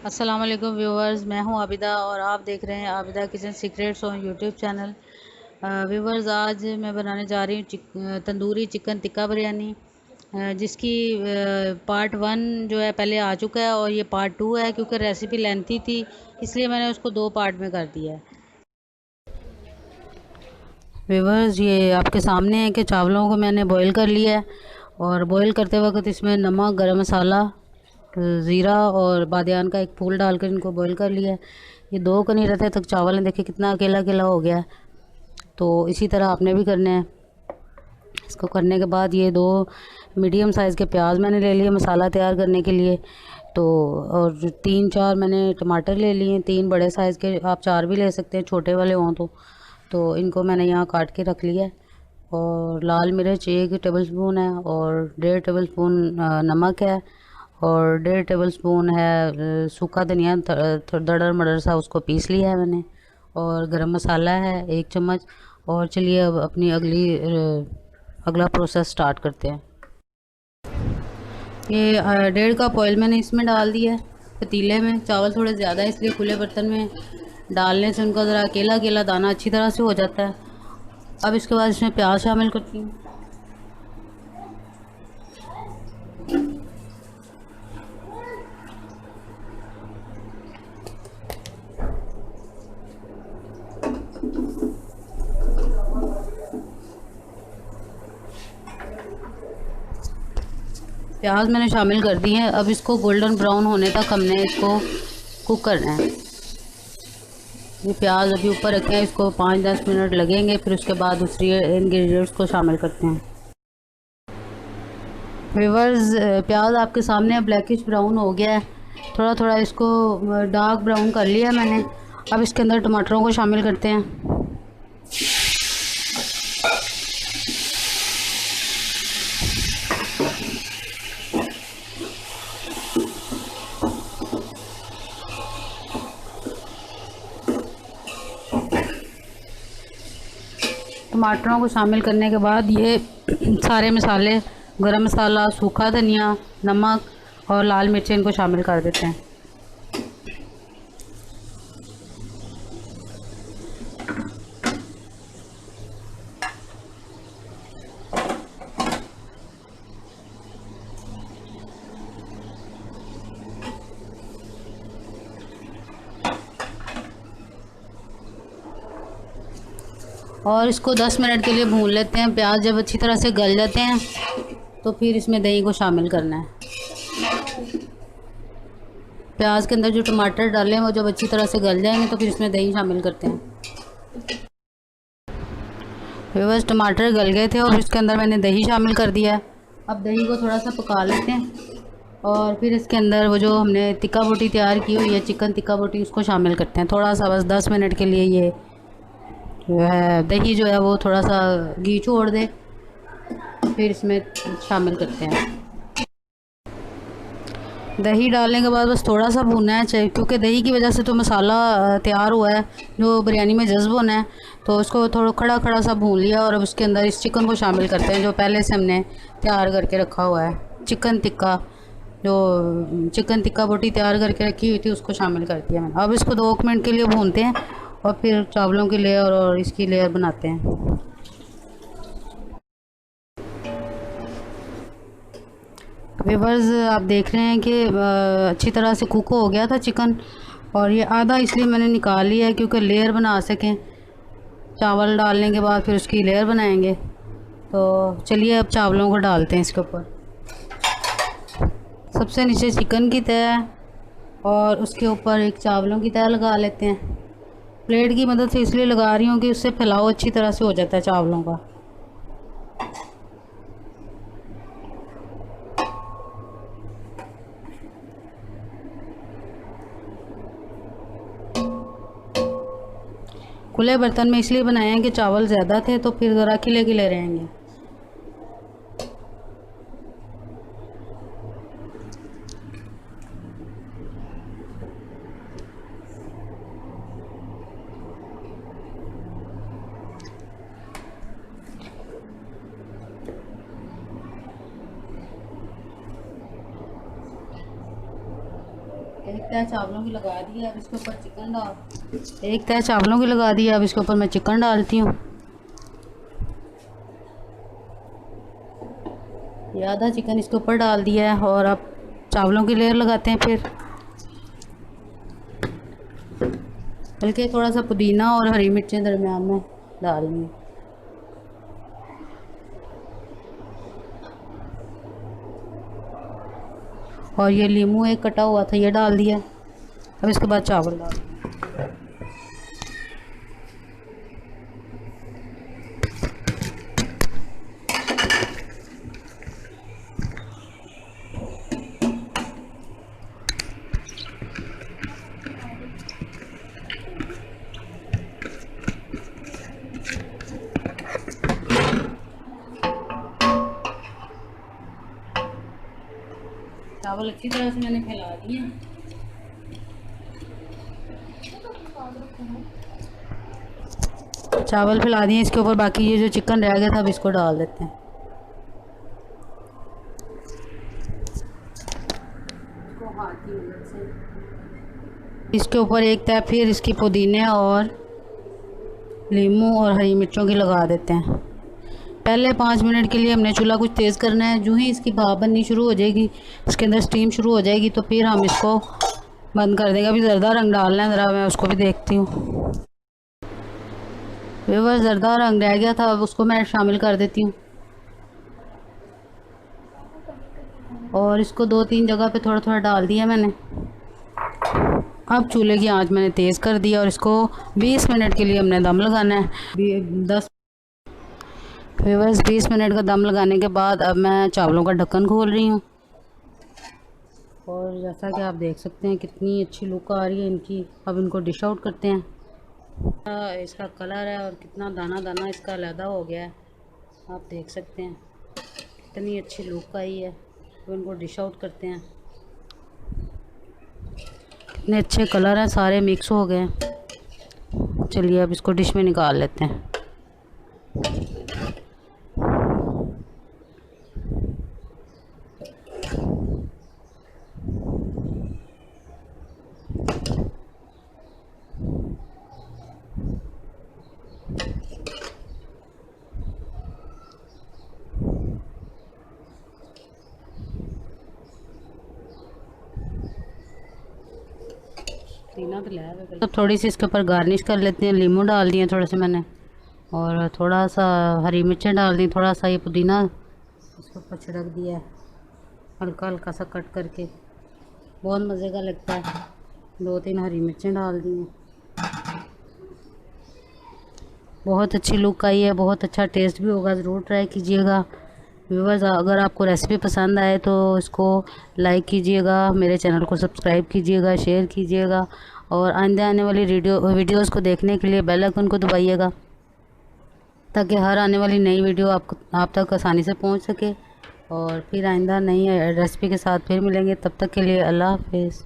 अस्सलाम वालेकुम व्यूवर्स, मैं हूं आबिदा और आप देख रहे हैं Abida kitchen secrets on YouTube channel. Viewers, आज मैं बनाने जा रही हूँ तंदूरी चिकन टिक्का बिरयानी, जिसकी पार्ट 1 जो है पहले आ चुका है और ये पार्ट 2 है। क्योंकि रेसिपी लेंथी थी इसलिए मैंने उसको 2 पार्ट में कर दिया है। व्यूवर्स, ये आपके सामने है कि चावलों को मैंने बॉईल कर लिया है और बॉईल करते वक्त इसमें नमक, गरम मसाला, ज़ीरा और बादियान का एक फूल डालकर इनको बॉईल कर लिया है। ये 2 कनी रहते तक चावल है, देखिए कितना अकेला अकेला हो गया है। तो इसी तरह आपने भी करना है। इसको करने के बाद ये 2 मीडियम साइज़ के प्याज मैंने ले लिए मसाला तैयार करने के लिए। तो और 3-4 मैंने टमाटर ले लिए, 3 बड़े साइज़ के, आप 4 भी ले सकते हैं छोटे वाले हों तो इनको मैंने यहाँ काट के रख लिया है। और लाल मिर्च 1 टेबल स्पून है और 1.5 टेबल स्पून नमक है और 1.5 टेबल स्पून है सूखा धनिया, दरदर मडर सा उसको पीस लिया है मैंने। और गरम मसाला है 1 चम्मच। और चलिए अब अपनी अगला प्रोसेस स्टार्ट करते हैं। ये 1.5 कप ऑयल मैंने इसमें डाल दिया है पतीले में। चावल थोड़े ज़्यादा है इसलिए खुले बर्तन में डालने से उनका ज़रा अकेला अकेला दाना अच्छी तरह से हो जाता है। अब इसके बाद इसमें प्याज शामिल करती हूँ। प्याज मैंने शामिल कर दी है। अब इसको गोल्डन ब्राउन होने तक हमने इसको कुक करना है। ये प्याज अभी ऊपर रखे हैं, इसको 5-10 मिनट लगेंगे। फिर उसके बाद दूसरी इंग्रेडिएंट्स को शामिल करते हैं। व्यूअर्स, प्याज आपके सामने ब्लैकिश ब्राउन हो गया है। थोड़ा थोड़ा इसको डार्क ब्राउन कर लिया मैंने। अब इसके अंदर टमाटरों को शामिल करते हैं। टमाटरों को शामिल करने के बाद ये सारे मसाले, गरम मसाला, सूखा धनिया, नमक और लाल मिर्च इनको शामिल कर देते हैं। और इसको 10 मिनट के लिए भून लेते हैं। प्याज जब अच्छी तरह से गल जाते हैं तो फिर इसमें दही को शामिल करना है। प्याज के अंदर जो टमाटर डाले हैं वो जब अच्छी तरह से गल जाएंगे तो फिर इसमें दही शामिल करते हैं। फिर बस टमाटर गल गए थे और इसके अंदर मैंने दही शामिल कर दिया है। अब दही को थोड़ा सा पका लेते हैं और फिर इसके अंदर वो जो हमने टिक्का बोटी तैयार की हुई है, चिकन टिक्का बोटी, उसको शामिल करते हैं। थोड़ा सा बस 10 मिनट के लिए ये जो है दही जो है वो थोड़ा सा घी छोड़ दे, फिर इसमें शामिल करते हैं। दही डालने के बाद बस थोड़ा सा भूनना है चाहिए, क्योंकि दही की वजह से तो मसाला तैयार हुआ है जो बिरयानी में जज्ब होना है। तो उसको थोड़ा खड़ा खड़ा सा भून लिया और अब उसके अंदर इस चिकन को शामिल करते हैं जो पहले से हमने तैयार करके रखा हुआ है। चिकन टिक्का, जो चिकन टिक्का बोटी तैयार करके रखी हुई थी उसको शामिल कर दिया मैंने। अब इसको 2 मिनट के लिए भूनते हैं और फिर चावलों की लेयर और इसकी लेयर बनाते हैं। व्यूअर्स, आप देख रहे हैं कि अच्छी तरह से कुक हो गया था चिकन, और ये आधा इसलिए मैंने निकाल लिया है क्योंकि लेयर बना सकें। चावल डालने के बाद फिर उसकी लेयर बनाएंगे। तो चलिए अब चावलों को डालते हैं इसके ऊपर। सबसे नीचे चिकन की तह और उसके ऊपर एक चावलों की तह लगा लेते हैं। प्लेट की मदद से इसलिए लगा रही हूँ कि उससे फैलाव अच्छी तरह से हो जाता है चावलों का। खुले बर्तन में इसलिए बनाए हैं कि चावल ज़्यादा थे तो फिर ज़रा खिले खिले रहेंगे। एक तह चावलों की लगा दी है, अब इसके ऊपर चिकन डाल, एक तह चावलों की लगा दी है, अब इसके ऊपर मैं चिकन डालती हूँ। ये आधा चिकन इसके ऊपर डाल दिया है और अब चावलों की लेयर लगाते हैं। फिर बल्कि थोड़ा सा पुदीना और हरी मिर्चें दरमियान में डालेंगे। और ये लीमू एक कटा हुआ था, ये डाल दिया। अब इसके बाद चावल डाल, चावल अच्छी तरह से मैंने फैला दिए। चावल फैला दिए, इसके ऊपर बाकी ये जो चिकन रह गया था अब इसको डाल देते हैं। इसके ऊपर एक तह फिर इसकी पुदीने और लीमू और हरी मिर्चों की लगा देते हैं। पहले 5 मिनट के लिए हमने चूल्हा कुछ तेज़ करना है। जो ही इसकी भाप बननी शुरू हो जाएगी, इसके अंदर स्टीम शुरू हो जाएगी, तो फिर हम इसको बंद कर देंगे। अभी ज़रदा रंग डालना है, ज़रा मैं उसको भी देखती हूँ। व्यूअर्स, ज़रदा रंग रह गया था, अब उसको मैं शामिल कर देती हूँ। और इसको 2-3 जगह पे थोड़ा थोड़ा डाल दिया मैंने। अब चूल्हे की आंच मैंने तेज़ कर दिया और इसको 20 मिनट के लिए हमने दम लगाना है। 20 मिनट का दम लगाने के बाद अब मैं चावलों का ढक्कन खोल रही हूँ। और जैसा कि आप देख सकते हैं कितनी अच्छी लुक आ रही है इनकी। अब इनको डिश आउट करते हैं। इसका कलर है और कितना दाना दाना इसका अलहदा हो गया है, आप देख सकते हैं कितनी अच्छी लुक आई है। तो इनको डिश आउट करते हैं। कितने अच्छे कलर हैं, सारे मिक्स हो गए हैं। चलिए अब इसको डिश में निकाल लेते हैं। तो थोड़ी सी इसके ऊपर गार्निश कर लेते हैं। लीमू डाल दिए थोड़े से मैंने, और थोड़ा सा हरी मिर्चें डाल दी, थोड़ा सा ये पुदीना इसके ऊपर छिड़क दिया है, हल्का हल्का सा कट करके, बहुत मज़े का लगता है। 2-3 हरी मिर्चें डाल दी हैं। बहुत अच्छी लुक आई है, बहुत अच्छा टेस्ट भी होगा, ज़रूर ट्राई कीजिएगा। व्यूअर्स, अगर आपको रेसिपी पसंद आए तो इसको लाइक कीजिएगा, मेरे चैनल को सब्सक्राइब कीजिएगा, शेयर कीजिएगा, और आइंदा आने वाली वीडियोस को देखने के लिए बेल आइकन को दबाइएगा, ताकि हर आने वाली नई वीडियो आप तक आसानी से पहुंच सके। और फिर आइंदा नई रेसिपी के साथ फिर मिलेंगे। तब तक के लिए अल्लाह हाफिज़।